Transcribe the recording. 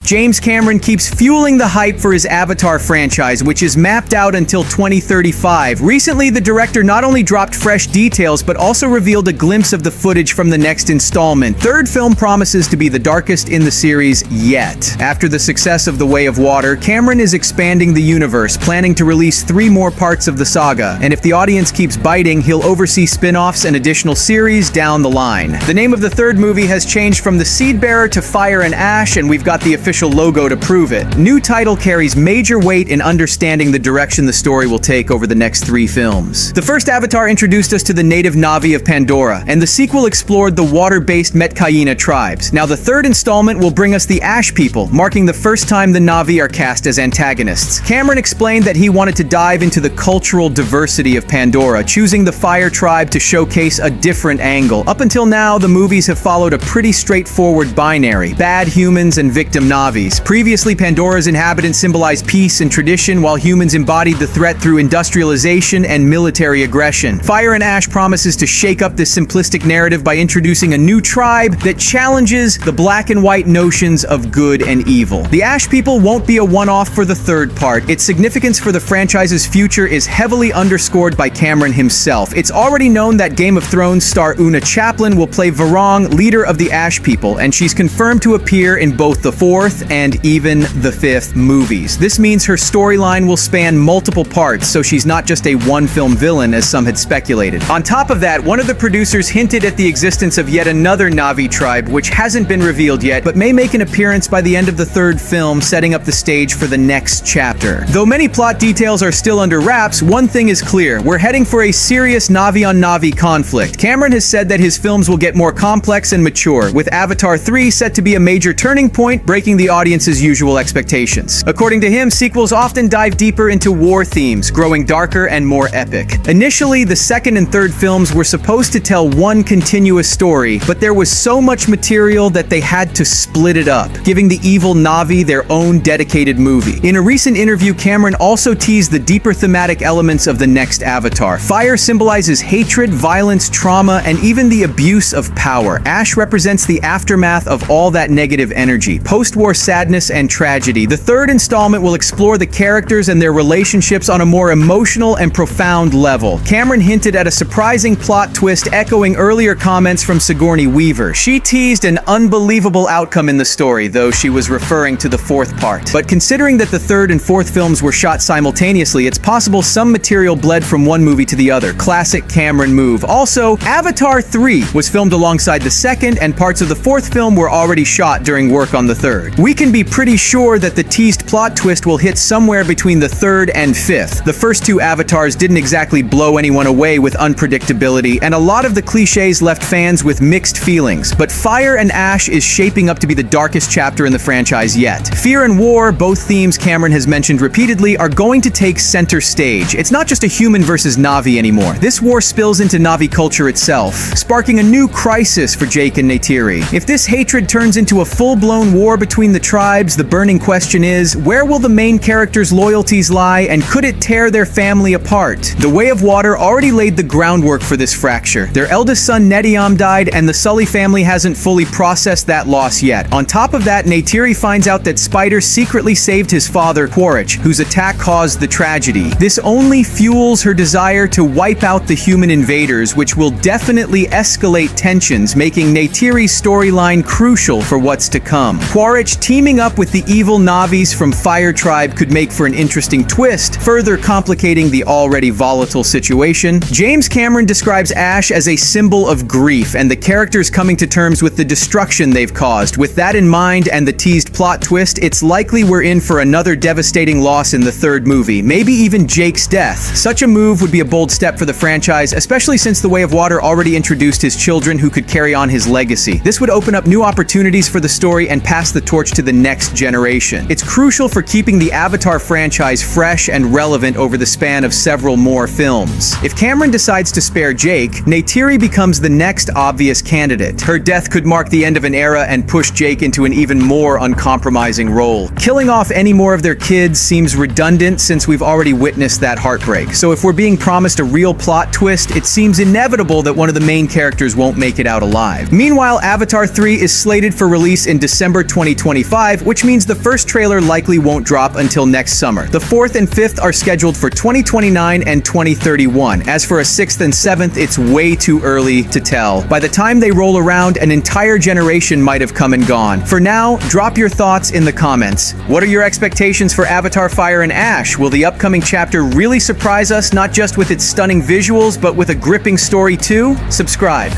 James Cameron keeps fueling the hype for his Avatar franchise, which is mapped out until 2035. Recently, the director not only dropped fresh details, but also revealed a glimpse of the footage from the next installment. Third film promises to be the darkest in the series yet. After the success of The Way of Water, Cameron is expanding the universe, planning to release 3 more parts of the saga. And if the audience keeps biting, he'll oversee spin-offs and additional series down the line. The name of the third movie has changed from The Seedbearer to Fire and Ash, and we've got the official logo to prove it. New title carries major weight in understanding the direction the story will take over the next 3 films. The first Avatar introduced us to the native Na'vi of Pandora, and the sequel explored the water-based Metkayina tribes. Now the third installment will bring us the Ash people, marking the first time the Na'vi are cast as antagonists. Cameron explained that he wanted to dive into the cultural diversity of Pandora, choosing the Fire tribe to showcase a different angle. Up until now, the movies have followed a pretty straightforward binary: bad humans and victim Na'vis. Previously, Pandora's inhabitants symbolized peace and tradition, while humans embodied the threat through industrialization and military aggression. Fire and Ash promises to shake up this simplistic narrative by introducing a new tribe that challenges the black and white notions of good and evil. The Ash people won't be a one-off for the third part. Its significance for the franchise's future is heavily underscored by Cameron himself. It's already known that Game of Thrones star Una Chaplin will play Varong, leader of the Ash people, and she's confirmed to appear in both the 4th and even the 5th movies. This means her storyline will span multiple parts, so she's not just a one-film villain as some had speculated. On top of that, one of the producers hinted at the existence of yet another Na'vi tribe, which hasn't been revealed yet, but may make an appearance by the end of the third film, setting up the stage for the next chapter. Though many plot details are still under wraps, one thing is clear: we're heading for a serious Na'vi-on-Na'vi conflict. Cameron has said that his films will get more complex and mature, with Avatar 3 set to be a major turning point, breaking the audience's usual expectations. According to him, sequels often dive deeper into war themes, growing darker and more epic. Initially, the second and third films were supposed to tell one continuous story, but there was so much material that they had to split it up, giving the evil Na'vi their own dedicated movie. In a recent interview, Cameron also teased the deeper thematic elements of the next Avatar. Fire symbolizes hatred, violence, trauma, and even the abuse of power. Ash represents the aftermath of all that negative energy, post-war sadness and tragedy. The third installment will explore the characters and their relationships on a more emotional and profound level. Cameron hinted at a surprising plot twist, echoing earlier comments from Sigourney Weaver. She teased an unbelievable outcome in the story, though she was referring to the 4th part. But considering that the 3rd and 4th films were shot simultaneously, it's possible some material bled from one movie to the other. Classic Cameron move. Also, Avatar 3 was filmed alongside the 2nd, and parts of the 4th film were already shot during work on the 3rd. We can be pretty sure that the teased plot twist will hit somewhere between the 3rd and 5th. The first 2 Avatars didn't exactly blow anyone away with unpredictability, and a lot of the cliches left fans with mixed feelings. But Fire and Ash is shaping up to be the darkest chapter in the franchise yet. Fear and war, both themes Cameron has mentioned repeatedly, are going to take center stage. It's not just a human versus Na'vi anymore. This war spills into Na'vi culture itself, sparking a new crisis for Jake and Neytiri. If this hatred turns into a full-blown war between the tribes, the burning question is, where will the main characters' loyalties lie, and could it tear their family apart? The Way of Water already laid the groundwork for this fracture. Their eldest son Nediam died, and the Sully family hasn't fully processed that loss yet. On top of that, Neytiri finds out that Spider secretly saved his father, Quaritch, whose attack caused the tragedy. This only fuels her desire to wipe out the human invaders, which will definitely escalate tensions, making Neytiri's storyline crucial for what's to come. Quaritch teaming up with the evil Na'vis from Fire Tribe could make for an interesting twist, further complicating the already volatile situation. James Cameron describes Ash as a symbol of grief, and the characters coming to terms with the destruction they've caused. With that in mind and the teased plot twist, it's likely we're in for another devastating loss in the 3rd movie, maybe even Jake's death. Such a move would be a bold step for the franchise, especially since The Way of Water already introduced his children who could carry on his legacy. This would open up new opportunities for the story and pass the torch to the next generation. It's crucial for keeping the Avatar franchise fresh and relevant over the span of several more films. If Cameron decides to spare Jake, Neytiri becomes the next obvious candidate. Her death could mark the end of an era and push Jake into an even more uncompromising role. Killing off any more of their kids seems redundant since we've already witnessed that heartbreak. So if we're being promised a real plot twist, it seems inevitable that one of the main characters won't make it out alive. Meanwhile, Avatar 3 is slated for release in December 2020. 2025, which means the first trailer likely won't drop until next summer. The 4th and 5th are scheduled for 2029 and 2031. As for a 6th and 7th, it's way too early to tell. By the time they roll around, an entire generation might have come and gone. For now, drop your thoughts in the comments. What are your expectations for Avatar: Fire and Ash? Will the upcoming chapter really surprise us, not just with its stunning visuals, but with a gripping story too? Subscribe.